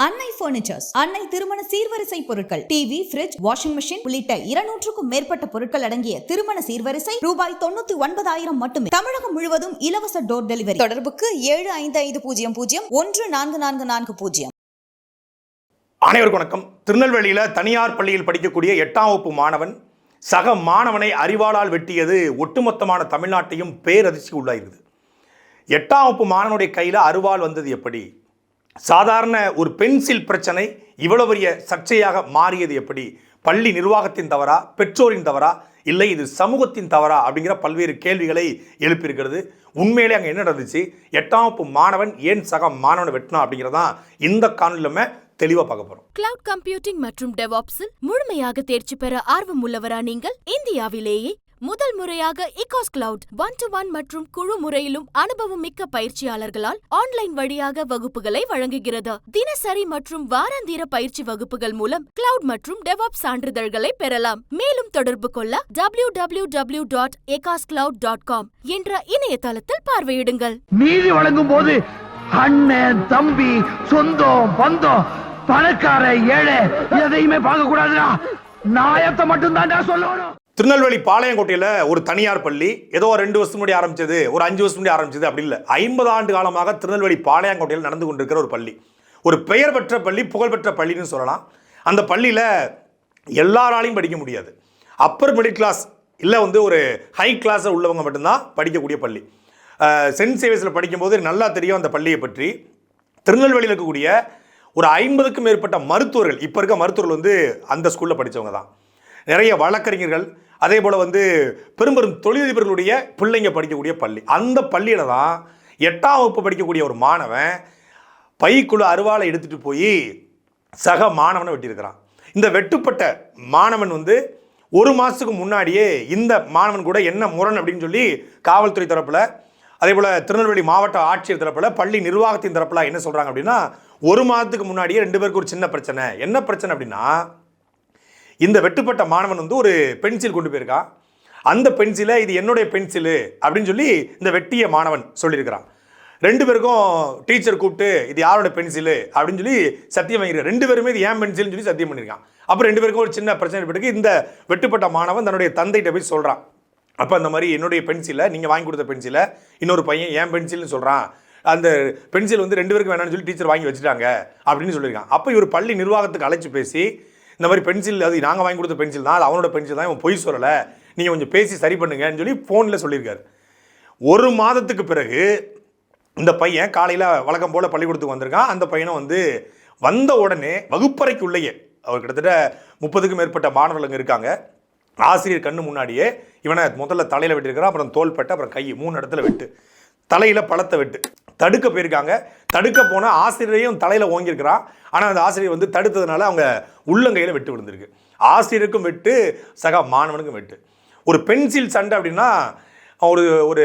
அன்னை பர்னிச்சர்ஸ், அன்னை திருமண சீர்வரிசை பொருட்கள், டிவி, ஃபிரிட்ஜ், வாஷிங் மெஷின் உள்ளிட்ட 200க்கும் மேற்பட்ட பொருட்கள் அடங்கிய திருமண சீர்வரிசை ரூபாய் 99,000 மட்டுமே. தமிழகம் முழுவதும் இலவச டோர் டெலிவரி. தொடர்புக்கு 7550014440. அனைவருக்கும் வணக்கம். திருநெல்வேலியில் தனியார் பள்ளியில் படிக்கக்கூடிய 8ஆம் வகுப்பு மாணவன் சக மாணவனை அறிவாளால் வெட்டியது ஒட்டுமொத்தமான தமிழ்நாட்டையும் பேரதிர்ச்சி உள்ளாயிருது. 8ஆம் வகுப்பு மாணவனுடைய கையில் அருவாள் வந்தது எப்படி? சாதாரண ஒரு பென்சில் பிரச்சனை இவ்வளவு பெரிய சர்ச்சையாக மாறியது எப்படி? பள்ளி நிர்வாகத்தின் தவறா, பெற்றோரின் தவறா, இல்லை இது சமூகத்தின் தவறா அப்படிங்கிற பல்வேறு கேள்விகளை எழுப்பியிருக்கிறது. உண்மையிலே அங்கே என்ன நடந்துச்சு, 8ஆம் வகுப்பு மாணவன் ஏன் சக மாணவனை வெட்டினா அப்படிங்கிறதான் இந்த காணொலியில தெளிவா பார்க்க போறோம். கிளவுட் கம்ப்யூட்டிங் மற்றும் டெவாப்ஸில் முழுமையாக தேர்ச்சி பெற ஆர்வம் உள்ளவரா நீங்கள்? இந்தியாவிலேயே முதல் முறையாக இகாஸ் கிளவுட் 1-to-1 மற்றும் குழு முறையிலும் அனுபவம் மிக்க பயிற்சியாளர்களால் ஆன்லைன் வழியாக வகுப்புகளை வழங்குகிறது. தினசரி மற்றும் வாராந்திர பயிற்சி வகுப்புகள் மூலம் கிளவுட் மற்றும் டெவாப்ஸ் சான்றிதழ்களை பெறலாம். மேலும் தொடர்பு கொள்ள www.ecoscloud.com என்ற இணையதளத்தில் பார்வையிடுங்கள். நீதி வழங்கும் போது அண்ணன், தம்பி, சொந்தம், பந்தம், பணக்கார, ஏழை எதையுமே பார்க்க கூடாதுடா. நாயத்தை மட்டும் தான் சொல்லணும். திருநெல்வேலி பாளையங்கோட்டையில் ஒரு தனியார் பள்ளி, ஏதோ 2 வருஷம் முன்னாடி ஆரம்பிச்சது, ஒரு 5 வருஷம் முன்னாடி ஆரம்பிச்சது அப்படி இல்லை. 50 ஆண்டு காலமாக திருநெல்வேலி பாளையங்கோட்டையில் நடந்து கொண்டிருக்கிற ஒரு பள்ளி, ஒரு பெயர் பெற்ற பள்ளி, புகழ்பெற்ற பள்ளின்னு சொல்லலாம். அந்த பள்ளியில் எல்லாராலையும் படிக்க முடியாது. அப்பர் மிடில் கிளாஸ் இல்லை ஒரு ஹை கிளாஸில் உள்ளவங்க மட்டும்தான் படிக்கக்கூடிய பள்ளி. சென்ட் சேவியர்ஸில் படிக்கும்போது நல்லா தெரியும் அந்த பள்ளியை பற்றி. திருநெல்வேலியில் இருக்கக்கூடிய ஒரு 50க்கும் மேற்பட்ட மருத்துவர்கள், இப்போ இருக்க மருத்துவர்கள் அந்த ஸ்கூலில் படித்தவங்க தான். நிறைய வழக்கறிஞர்கள், அதே போல் பெரும் பெரும் தொழிலதிபர்களுடைய பிள்ளைங்க படிக்கக்கூடிய பள்ளி. அந்த பள்ளியில் தான் 8ஆம் வகுப்பு படிக்கக்கூடிய ஒரு மாணவன் பைக்குள்ள அருவாளை எடுத்துகிட்டு போய் சக மாணவனை வெட்டியிருக்கிறான். இந்த வெட்டுப்பட்ட மாணவன் 1 மாதத்துக்கு முன்னாடியே இந்த மாணவன் கூட என்ன முரண் அப்படின்னு சொல்லி காவல்துறை தரப்பில், அதே போல் திருநெல்வேலி மாவட்ட ஆட்சியர் தரப்பில், பள்ளி நிர்வாகத்தின் தரப்பில் என்ன சொல்கிறாங்க அப்படின்னா, 1 மாதத்துக்கு முன்னாடியே 2 பேருக்கு ஒரு சின்ன பிரச்சனை. என்ன பிரச்சனை அப்படின்னா, இந்த வெட்டுப்பட்ட மாணவன் ஒரு பென்சில் கொண்டு போயிருக்கான். அந்த பென்சிலை இது என்னுடைய பென்சிலு அப்படின்னு சொல்லி இந்த வெட்டிய மாணவன் சொல்லியிருக்கிறான். 2 பேருக்கும் டீச்சர் கூப்பிட்டு இது யாரோட பென்சிலு அப்படின்னு சொல்லி சத்தியம் வாங்கியிருக்கான். 2 பேருமே இது ஏன் பென்சில்னு சொல்லி சத்தியம் பண்ணியிருக்கான். அப்புறம் 2 பேருக்கும் ஒரு சின்ன பிரச்சனை ஏற்பட்டு இந்த வெட்டுப்பட்ட மாணவன் தன்னுடைய தந்தைகிட்ட போய் சொல்கிறான். அப்போ அந்த மாதிரி என்னுடைய பென்சிலை, நீங்கள் வாங்கி கொடுத்த பென்சிலை இன்னொரு பையன் ஏன் பென்சில்னு சொல்கிறான், அந்த பென்சில் 2 பேருக்கு வேணாம்னு சொல்லி டீச்சர் வாங்கி வச்சுட்டாங்க அப்படின்னு சொல்லியிருக்கான். அப்போ இவர் பள்ளி நிர்வாகத்துக்கு அழைச்சி பேசி, இந்த மாதிரி பென்சில் அது நாங்கள் வாங்கி கொடுத்த பென்சில் தான், அது அவனோட பென்சில் தான், இவன் பொய் சொல்லலை, நீங்கள் கொஞ்சம் பேசி சரி பண்ணுங்கன்னு சொல்லி ஃபோனில் சொல்லியிருக்காரு. 1 மாதத்துக்கு பிறகு இந்த பையன் காலையில் வழக்கம் போல் பள்ளிக்கூடத்துக்கு வந்திருக்கான். அந்த பையனும் வந்த உடனே வகுப்பறைக்குள்ளேயே, அவர் கிட்டத்தட்ட 30க்கும் மேற்பட்ட மாணவர்கள் இருக்காங்க. ஆசிரியர் கண்ணு முன்னாடியே இவனை முதல்ல தலையில் வெட்டியிருக்கிறான், அப்புறம் தோள்பட்டை, அப்புறம் கை 3 இடத்துல வெட்டு, தலையில் பழத்தை வெட்டு. தடுக்க போயிருக்காங்க. தடுக்க போனால் ஆசிரியரையும் தலையில் ஓங்கியிருக்கிறான். ஆனால் அந்த ஆசிரியர் தடுத்ததுனால அவங்க உள்ளங்கையில் வெட்டு விழுந்திருக்கு. ஆசிரியருக்கும் வெட்டு, சக மாணவனுக்கும் வெட்டு. ஒரு பென்சில் சண்டை அப்படின்னா, ஒரு ஒரு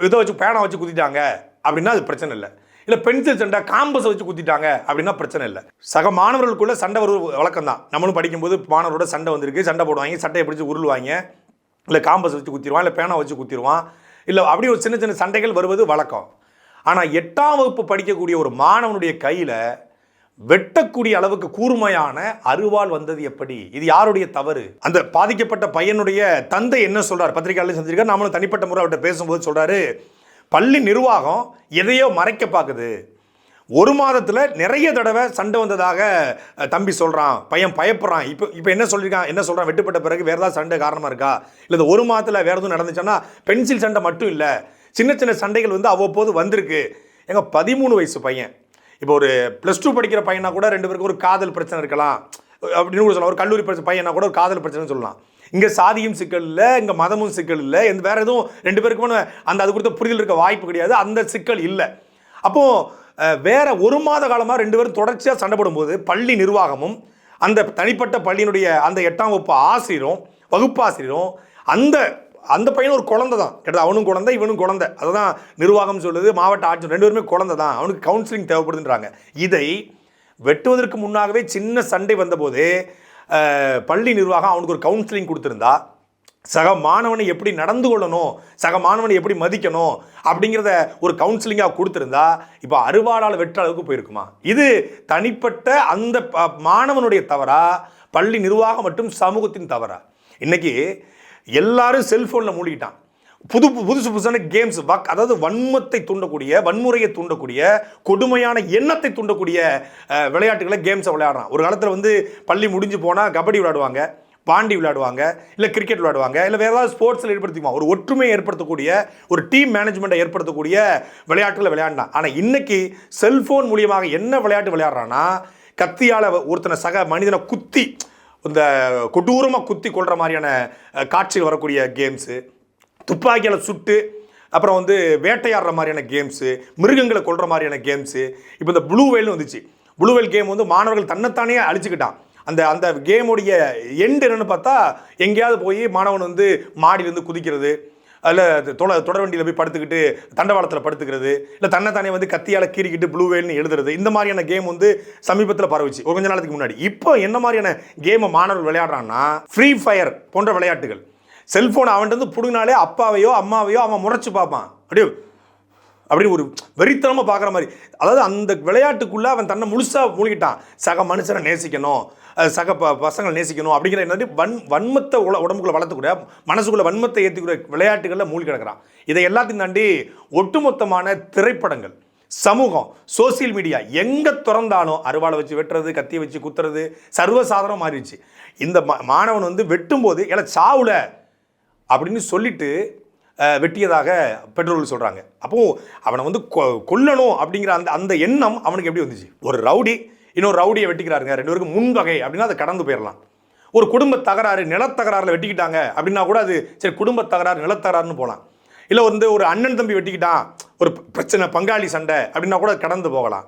இதை வச்சு பேனா வச்சு குத்திட்டாங்க அப்படின்னா அது பிரச்சனை இல்லை. இல்லை பென்சில் சண்டை காம்பஸை வச்சு குத்திட்டாங்க அப்படின்னா பிரச்சனை இல்லை. சக மாணவர்களுக்குள்ளே சண்டை ஒரு வழக்கம் தான். நம்மளும் படிக்கும்போது மாணவரோட சண்டை வந்திருக்கு, சண்டை போடுவாங்க, சட்டையை பிடிச்சி உருள்வாங்க, இல்லை காம்பஸ் வச்சு குத்திடுவான், இல்லை பேனா வச்சு குத்திடுவான், இல்லை அப்படி ஒரு சின்ன சின்ன சண்டைகள் வருவது வழக்கம். ஆனால் 8ஆம் வகுப்பு படிக்கக்கூடிய ஒரு மாணவனுடைய கையில் வெட்டக்கூடிய அளவுக்கு கூர்மையான அருவாள் வந்தது எப்படி? இது யாருடைய தவறு? அந்த பாதிக்கப்பட்ட பையனுடைய தந்தை என்ன சொல்றார், பத்திரிகையாளர் செஞ்சிருக்காரு, நம்மளும் தனிப்பட்ட முறை அவர்கிட்ட பேசும்போது சொல்றாரு, பள்ளி நிர்வாகம் எதையோ மறைக்க பார்க்குது. 1 மாதத்தில் நிறைய தடவை சண்டை வந்ததாக தம்பி சொல்கிறான், பையன் பயப்படுறான். இப்போ என்ன சொல்லியிருக்கான், என்ன சொல்கிறான், வெட்டுப்பட்ட பிறகு வேறு ஏதாவது சண்டை காரணமாக இருக்கா, இல்லை இந்த 1 மாதத்தில் வேறு எதுவும் நடந்துச்சுன்னா பென்சில் சண்டை மட்டும் இல்லை, சின்ன சின்ன சண்டைகள் அவ்வப்போது வந்திருக்கு. எங்கள் 13 வயசு பையன், இப்போ ஒரு +2 படிக்கிற பையனா கூட 2 பேருக்கு ஒரு காதல் பிரச்சனை இருக்கலாம் அப்படின்னு கூட சொல்லலாம். ஒரு கல்லூரி பையனா கூட ஒரு காதல் பிரச்சனைன்னு சொல்லலாம். இங்கே சாதியும் சிக்கல் இல்லை, இங்கே மதமும் சிக்கல் இல்லை, வேறு எதுவும் 2 பேருக்கும் அது கொடுத்த புரிதல் இருக்க வாய்ப்பு கிடையாது, அந்த சிக்கல் இல்லை. அப்போது வேற 1 மாத காலமாக 2 பேரும் தொடர்ச்சியாக சண்டை போடும்போது பள்ளி நிர்வாகமும் அந்த தனிப்பட்ட பள்ளியினுடைய அந்த 8ஆம் வகுப்பு ஆசிரியரும் வகுப்பாசிரியரும் அந்த பையன் ஒரு குழந்தை தான், கிட்ட அவனும் குழந்தை இவனும் குழந்தை, அதுதான் நிர்வாகம் சொல்லுது, மாவட்ட ஆட்சியர் 2 பேருமே குழந்தை தான், அவனுக்கு கவுன்சிலிங் தேவைப்படுதுன்றாங்க. இதை வெட்டுவதற்கு முன்னாகவே சின்ன சண்டை வந்தபோது பள்ளி நிர்வாகம் அவனுக்கு ஒரு கவுன்சிலிங் கொடுத்துருந்தா, சக மாணவனை எப்படி நடந்து கொள்ளணும், சக மாணவனை எப்படி மதிக்கணும் அப்படிங்கிறத ஒரு கவுன்சிலிங்காக கொடுத்துருந்தா இப்போ அருவாளால் வெற்ற அளவுக்கு போயிருக்குமா? இது தனிப்பட்ட அந்த மாணவனுடைய தவறா, பள்ளி நிர்வாகம் மற்றும் சமூகத்தின் தவறா? இன்னைக்கு எல்லாரும் செல்போனில் மூழ்கிட்டான். புதுசான கேம்ஸ், அதாவது வன்மத்தை தூண்டக்கூடிய, வன்முறையை தூண்டக்கூடிய, கொடுமையான எண்ணத்தை தூண்டக்கூடிய விளையாட்டுகளை கேம்ஸை விளையாடுறான். ஒரு காலத்தில் வந்து பள்ளி முடிஞ்சு போனால் கபடி விளையாடுவாங்க, பாண்டி விளையாடுவாங்க, இல்லை கிரிக்கெட் விளையாடுவாங்க, இல்லை வேறு ஏதாவது ஸ்போர்ட்ஸில் ஏற்படுத்திக்குவாங்க. ஒரு ஒற்றுமையை ஏற்படுத்தக்கூடிய, ஒரு டீம் மேனேஜ்மெண்ட்டை ஏற்படுத்தக்கூடிய விளையாட்டுகளை விளையாடினான். ஆனால் இன்னைக்கு செல்ஃபோன் மூலியமாக என்ன விளையாட்டு விளையாடுறான்னா, கத்தியால் ஒருத்தனை சக மனிதனை குத்தி, இந்த கொடூரமாக குத்தி கொள்கிற மாதிரியான காட்சிகள் வரக்கூடிய கேம்ஸு, துப்பாக்கியால் சுட்டு அப்புறம் வந்து வேட்டையாடுற மாதிரியான கேம்ஸு, மிருகங்களை கொள்கிற மாதிரியான கேம்ஸு. இப்போ இந்த ப்ளூ வெயில்னு வந்துச்சு. ப்ளூ வெயில் கேம் வந்து மாணவர்கள் தன்னைத்தானே அழிச்சுக்கிட்டான். அந்த கேமுடைய எண்டு என்னன்னு பார்த்தா, எங்கேயாவது போய் மாணவன் வந்து மாடியிலேருந்து குதிக்கிறது, அதில் தொடர் வண்டியில் போய் படுத்துக்கிட்டு தண்டவாளத்தில் படுத்துக்கிறது, இல்லை தன்னைத்தானே வந்து கத்தியால் கீறிக்கிட்டு ப்ளூ வெயில்னு எழுதுறது, இந்த மாதிரியான கேம் வந்து சமீபத்தில் பரவிச்சு ஒரு கொஞ்ச நாளுக்கு முன்னாடி. இப்போ என்ன மாதிரியான கேமை மாணவர்கள் விளையாடுறான்னா, ஃப்ரீ ஃபயர் போன்ற விளையாட்டுகள். செல்ஃபோனை அவன்கிட்ட வந்து பிடுங்கினாலே அப்பாவையோ அம்மாவையோ அவன் முறைச்சு பார்ப்பான். அப்படி ஒரு வெறித்தனமாக பார்க்குற மாதிரி. அதாவது அந்த விளையாட்டுக்குள்ளே அவன் தன்னை முழுசாக மூழ்கிட்டான். சக மனுஷனை நேசிக்கணும், சக பசங்களை நேசிக்கணும் அப்படிங்கிற என்னது வன்மத்தை உடம்புக்குள்ளே வளர்த்துக்கூட, மனசுக்குள்ளே வன்மத்தை ஏற்றிக்கூட விளையாட்டுகளில் மூழ்கி கிடக்கிறான். இதை எல்லாத்தையும் தாண்டி ஒட்டுமொத்தமான திரைப்படங்கள், சமூகம், சோசியல் மீடியா எங்கே திறந்தாலும் அருவாளை வச்சு வெட்டுறது, கத்தியை வச்சு குத்துறது சர்வசாதாரணம் மாறிடுச்சு. இந்த மாணவன் வந்து வெட்டும்போது எல்லாம் சாவுல அப்படின்னு சொல்லிட்டு வெட்டியதாக பெற்றோர்கள் சொல்கிறாங்க. அப்போது அவனை வந்து கொல்லணும் அப்படிங்கிற அந்த எண்ணம் அவனுக்கு எப்படி வந்துச்சு? ஒரு ரவுடி இன்னொரு ரவுடியை வெட்டிக்கிறாருங்க, ரெண்டு பேருக்கு முன்வகை அப்படின்னா அதை கடந்து போயிடலாம். ஒரு குடும்ப தகராறு, நிலத்தகராறில் வெட்டிக்கிட்டாங்க அப்படின்னா கூட அது சரி குடும்ப தகராறு, நிலத்தகராறுன்னு போகலாம். இல்லை வந்து ஒரு அண்ணன் தம்பி வெட்டிக்கிட்டான், ஒரு பிரச்சனை, பங்காளி சண்டை அப்படின்னா கூட கடந்து போகலாம்.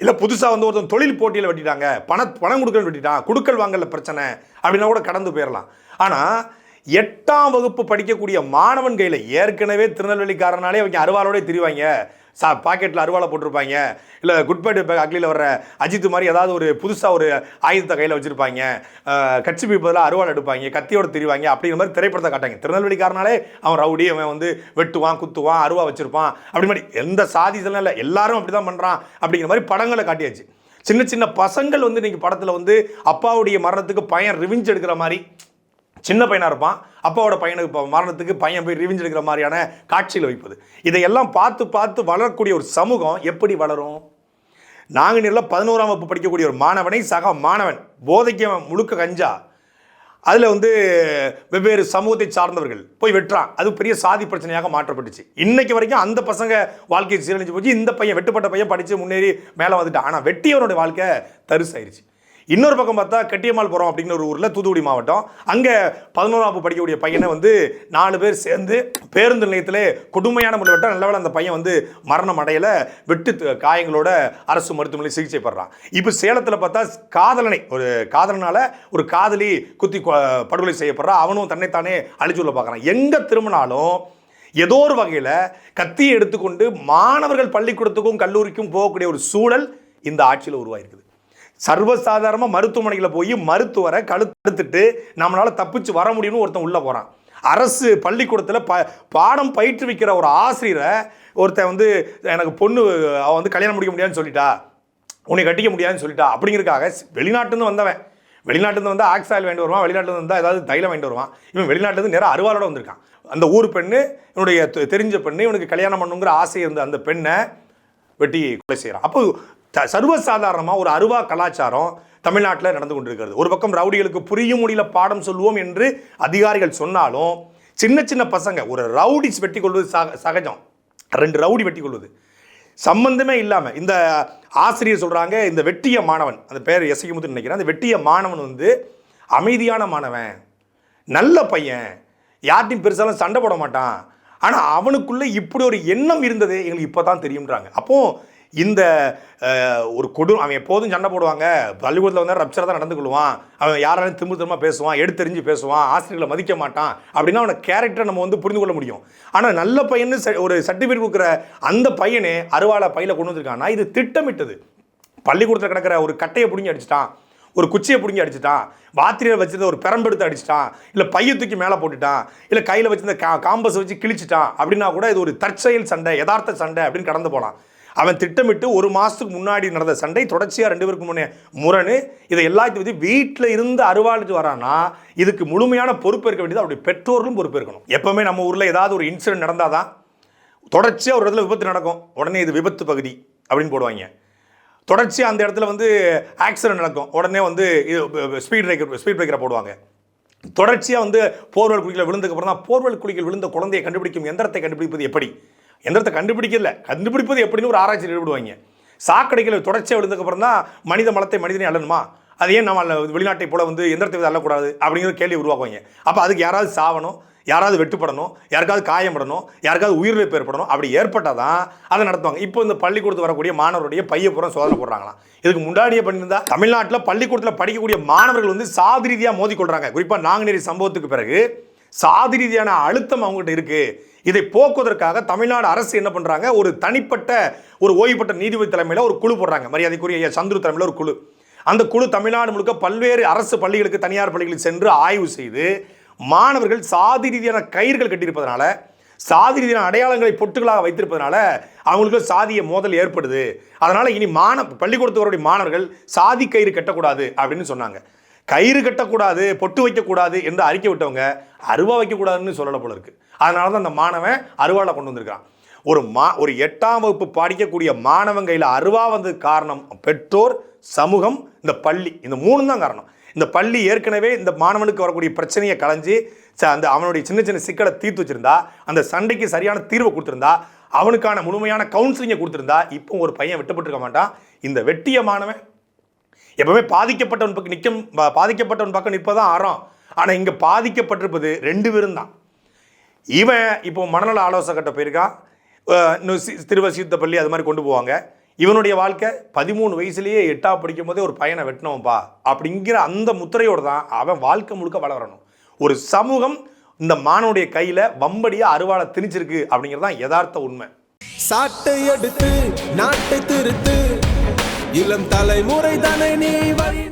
இல்லை புதுசாக வந்து ஒருத்தன் தொழில் போட்டியில் வெட்டிட்டாங்க, பணம் கொடுக்கன்னு வெட்டிட்டான், கொடுக்கல் வாங்கல பிரச்சனை அப்படின்னா கூட கடந்து போயிடலாம். ஆனால் 8ஆம் வகுப்பு படிக்கக்கூடிய மாணவன் கையில் ஏற்கனவே திருநெல்வேலிக்காரனாலே அவங்க அருவாளோட திரிவாங்க, பாக்கெட்டில் அருவாளை போட்டிருப்பாங்க, இல்லை குட்பேட் அக்லியில் வர்ற அஜித் மாதிரி ஏதாவது ஒரு புதுசாக ஒரு ஆயுதத்தை கையில் வச்சுருப்பாங்க, கட்சி பதிலாக அருவாள் எடுப்பாங்க, கத்தியோடு திரிவாங்க அப்படிங்கிற மாதிரி திரைப்படத்தை காட்டாங்க. திருநெல்வேலிக்காரனாலே அவன் ரவுடி, அவன் வந்து வெட்டுவான், குத்துவான், அருவா வச்சுருப்பான், அப்படி மாதிரி எந்த சாதி இதெல்லாம் இல்லை, எல்லாரும் அப்படி தான் பண்ணுறான் அப்படிங்கிற மாதிரி படங்களை காட்டியாச்சு. சின்ன சின்ன பசங்கள் வந்து இன்றைக்கி படத்தில் வந்து அப்பாவுடைய மரணத்துக்கு பையன் ரிவெஞ்ச் எடுக்கிற மாதிரி, சின்ன பையனாக இருப்பான், அப்பாவோட பையனுக்கு மரணத்துக்கு பையன் போய் ரிவெஞ்ச் எடுக்கிற மாதிரியான காட்சியில் வைப்பது. இதையெல்லாம் பார்த்து பார்த்து வளரக்கூடிய ஒரு சமூகம் எப்படி வளரும்? நாங்குநேரில் 11ஆம் வகுப்பு படிக்கக்கூடிய ஒரு மாணவனை சக மாணவன் போதைக்கு முழுக்க கஞ்சா, அதில் வந்து வெவ்வேறு சமூகத்தை சார்ந்தவர்கள் போய் வெட்டுறான். அது பெரிய சாதி பிரச்சனையாக மாற்றப்பட்டுச்சு. இன்னைக்கு வரைக்கும் அந்த பசங்க வாழ்க்கை சீரழிஞ்சு போச்சு. இந்த பையன், வெட்டுப்பட்ட பையன் படித்து முன்னேறி மேலே வந்துட்டான். ஆனால் வெட்டியவனுடைய வாழ்க்கை தரிசாயிருச்சு. இன்னொரு பக்கம் பார்த்தா கட்டியமால்புரம் அப்படிங்கிற ஒரு ஊரில், தூத்துக்குடி மாவட்டம், அங்கே 11ஆம் வகுப்பு படிக்கக்கூடிய பையனை வந்து 4 பேர் சேர்ந்து பேருந்து நிலையத்திலே கொடுமையான முறை வெட்ட, நல்லவேளை அந்த பையன் வந்து மரணம் அடையலை, வெட்டு காயங்களோட அரசு மருத்துவமனை சிகிச்சை பெறான். இப்போ சேலத்தில் பார்த்தா ஒரு காதலனால் ஒரு காதலி குத்தி படுகொலை செய்யப்படுறா, அவனும் தன்னைத்தானே அழிச்சுள்ள பார்க்குறான். எங்கே திரும்பினாலும் ஏதோ ஒரு வகையில் கத்தியை எடுத்துக்கொண்டு மாணவர்கள் பள்ளிக்கூடத்துக்கும் கல்லூரிக்கும் போகக்கூடிய ஒரு சூழல் இந்த ஆட்சியில் உருவாயிருக்குது. சர்வசாதாரணமாக மருத்துவமனையில் போய் மருத்துவரை கழுத்தெடுத்துட்டு நம்மளால் தப்பிச்சு வர முடியும்னு ஒருத்தன் உள்ளே போகிறான். அரசு பள்ளிக்கூடத்தில் பாடம் பயிற்றுவிக்கிற ஒரு ஆசிரியரை ஒருத்தன் வந்து எனக்கு பொண்ணு அவன் வந்து கல்யாணம் முடிக்க முடியாதுன்னு சொல்லிட்டா, உன்னை கட்டிக்க முடியாதுன்னு சொல்லிட்டா அப்படிங்கிறதுக்காக வெளிநாட்டுலேருந்து வந்தவன், வெளிநாட்டுலேருந்து வந்தால் ஆக்சாயில் வேண்டி வருவான், வெளிநாட்டில் வந்தால் ஏதாவது தைலம் வேண்டி வருவான். இவன் வெளிநாட்டிலேருந்து நேராக அருவாளோட வந்திருக்கான். அந்த ஊர் பெண்ணு, இவனுடைய தெரிஞ்ச பெண்ணு, இவனுக்கு கல்யாணம் பண்ணுங்கிற ஆசை இருந்த அந்த பெண்ணை வெட்டி கொலை செய்கிறான். அப்போ சர்வசாதாரணமாக ஒரு அருவா கலாச்சாரம் தமிழ்நாட்டில் நடந்து கொண்டிருக்கிறது. ஒரு பக்கம் ரவுடிகளுக்கு புரியும் மொழியில பாடம் சொல்லுவோம் என்று அதிகாரிகள் சொன்னாலும், சின்ன சின்ன பசங்க ஒரு ரவுடிஸ் வெட்டி கொள்வது சகஜம். 2 ரவுடி வெட்டி கொள்வது சம்பந்தமே இல்லாமல். இந்த ஆசிரியர் சொல்கிறாங்க, இந்த வெட்டிய மாணவன், அந்த பேர் எசகிமுத்துன்னு நினைக்கிறேன், அந்த வெட்டிய மாணவன் வந்து அமைதியான மாணவன், நல்ல பையன், யார்ட்டையும் பெருசாலும் சண்டை போட மாட்டான், ஆனால் அவனுக்குள்ளே இப்படி ஒரு எண்ணம் இருந்தது எங்களுக்கு இப்போ தான் தெரியும்ன்றாங்க. அப்போது இந்த ஒரு அவன் எப்போதும் சண்டை போடுவாங்க, பள்ளிக்கூடத்தில் வந்து ரப்சராக தான் நடந்து கொள்வான், அவன் யாராலும் திரும்ப பேசுவான், எடுத்தெறிஞ்சு பேசுவான், ஆசிரியர்களை மதிக்க மாட்டான் அப்படின்னா அவனை கேரக்டரை நம்ம வந்து புரிந்து கொள்ள முடியும். ஆனால் நல்ல பையன்னு ஒரு சர்டிஃபிகேட் கொடுக்குற அந்த பையனே அருவாளை பையில கொண்டு வந்திருக்கான்னா இது திட்டமிட்டது. பள்ளிக்கூடத்தில் கிடக்கிற ஒரு கட்டையை பிடிங்கி அடிச்சிட்டான், ஒரு குச்சியை பிடுங்கி அடிச்சிட்டான், வாத்திரியில் வச்சிருந்த ஒரு பெரம்பெடுத்து அடிச்சிட்டான், இல்லை பைய தூக்கி மேலே போட்டுட்டான், இல்லை கையில் வச்சிருந்த காம்பஸ் வச்சு கிழிச்சிட்டான் அப்படின்னா கூட இது ஒரு தற்செயல் சண்டை, யதார்த்த சண்டை அப்படின்னு கடந்து போகலாம். அவன் திட்டமிட்டு ஒரு மாதத்துக்கு முன்னாடி நடந்த சண்டை, தொடர்ச்சியாக 2 பேருக்கு முன்னே முரணு, இதை எல்லாத்தையும் பற்றி வீட்டில் இருந்து அருவாளுக்கு வரானா இதுக்கு முழுமையான பொறுப்பேற்க வேண்டியது அவருடைய பெற்றோர்களும் பொறுப்பேற்கணும். எப்பவுமே நம்ம ஊரில் ஏதாவது ஒரு இன்சிடென்ட் நடந்தாதான் தொடர்ச்சியாக ஒரு இடத்துல விபத்து நடக்கும், உடனே இது விபத்து பகுதி அப்படின்னு போடுவாங்க. தொடர்ச்சியாக அந்த இடத்துல வந்து ஆக்சிடென்ட் நடக்கும், உடனே வந்து இது ஸ்பீட் பிரேக்கரை போடுவாங்க. தொடர்ச்சியாக வந்து போர்வெல் குழிகள் விழுந்ததுக்கப்புறம் தான் போர்வெல் குழிகள் விழுந்த குழந்தையை கண்டுபிடிக்கும் எந்திரத்தை கண்டுபிடிப்பது எப்படி, எந்திரத்தை கண்டுபிடிப்பது எப்படின்னு ஒரு ஆராய்ச்சியில் ஈடுபடுவாங்க. சாக்கடைகள் தொடர்ச்சியாக விழுந்ததுக்கப்புறம் தான் மனித மலத்தை மனிதனை அள்ளணுமா, அது ஏன் நம்ம வெளிநாட்டை போல வந்து எந்திரத்தை அள்ளக்கூடாது அப்படிங்கிற கேள்வி உருவாக்குவாங்க. அப்போ அதுக்கு யாராவது சாவணும், யாராவது வெட்டுப்படணும், யாருக்காவது காயப்படணும், யாருக்காவது உயிரிழப்பு ஏற்படணும். அப்படி ஏற்பட்டால் தான் அதை நடத்துவாங்க. இப்போ இந்த பள்ளிக்கூடத்து வரக்கூடிய மாணவருடைய பையப்புறம் சோதனை போடுறாங்களாம். இதுக்கு முன்னாடியே பண்ணியிருந்தா தமிழ்நாட்டில் பள்ளிக்கூடத்தில் படிக்கக்கூடிய மாணவர்கள் வந்து சாதி ரீதியாக மோதிக்கொள்கிறாங்க. குறிப்பாக நாங்குநேரி சம்பவத்துக்கு பிறகு சாதி ரீதியான அழுத்தம் அவங்ககிட்ட இருக்குது. இதை போக்குவதற்காக தமிழ்நாடு அரசு என்ன பண்ணுறாங்க, ஒரு தனிப்பட்ட ஒரு ஓய்வு பெற்ற நீதிபதி தலைமையில் ஒரு குழு போடுறாங்க, மரியாதைக்குரிய சந்துரு தலைமையில் ஒரு குழு. அந்த குழு தமிழ்நாடு முழுக்க பல்வேறு அரசு பள்ளிகளுக்கு, தனியார் பள்ளிகளுக்கு சென்று ஆய்வு செய்து மாணவர்கள் சாதி ரீதியான கயிர்கள் கட்டியிருப்பதனால, சாதி ரீதியான அடையாளங்களை பொட்டுகளாக வைத்திருப்பதனால அவங்களுக்கு சாதிய மோதல் ஏற்படுது. அதனால் இனி பள்ளிக்கூடத்தவருடைய மாணவர்கள் சாதி கயிறு கட்டக்கூடாது அப்படின்னு சொன்னாங்க. கயிறு கட்டக்கூடாது, பொட்டு வைக்கக்கூடாது என்று அறிக்கை விட்டவங்க அருவா வைக்கக்கூடாதுன்னு சொல்லலை போல இருக்கு. அதனால தான் அந்த மாணவன் அருவாவில் கொண்டு வந்திருக்கான். ஒரு 8ஆம் வகுப்பு படிக்கக்கூடிய மாணவன் கையில் அருவா வந்ததுக்கு காரணம் பெற்றோர், சமூகம், இந்த பள்ளி, இந்த 3 தான் காரணம். இந்த பள்ளி ஏற்கனவே இந்த மாணவனுக்கு வரக்கூடிய பிரச்சனையை களைஞ்சி அந்த அவனுடைய சின்ன சின்ன சிக்கலை தீர்த்து வச்சிருந்தா, அந்த சண்டைக்கு சரியான தீர்வை கொடுத்துருந்தா, அவனுக்கான முழுமையான கவுன்சிலிங்கை கொடுத்துருந்தா இப்போ ஒரு பையன் வெட்டப்பட்டிருக்க மாட்டான். இந்த வெட்டிய மாணவன் எப்பவுமே பாதிக்கப்பட்டவன் பக்கம் நிற்பதான் ஆறாம். ஆனால் இங்கே பாதிக்கப்பட்டிருப்பது 2 பேரும் தான். இவன் இப்போ மனநல ஆலோசகர்கிட்ட போயிருக்கான், திருவசீத்தப்பள்ளி அது மாதிரி கொண்டு போவாங்க. இவனுடைய வாழ்க்கை 13 வயசுலேயே 8ஆவது படிக்கும் போதே ஒரு பையனை வெட்டினவன்பா அப்படிங்கிற அந்த முத்திரையோடு தான் அவன் வாழ்க்கை முழுக்க வளரணும். ஒரு சமூகம் இந்த மாணவனுடைய கையில் வம்படியாக அருவாளை திணிச்சிருக்கு அப்படிங்கிறது தான் யதார்த்த உண்மை. சாட்டை எடுத்து நாட்டை திருத்து, இளம் தலைமுறை தானே நீ வழி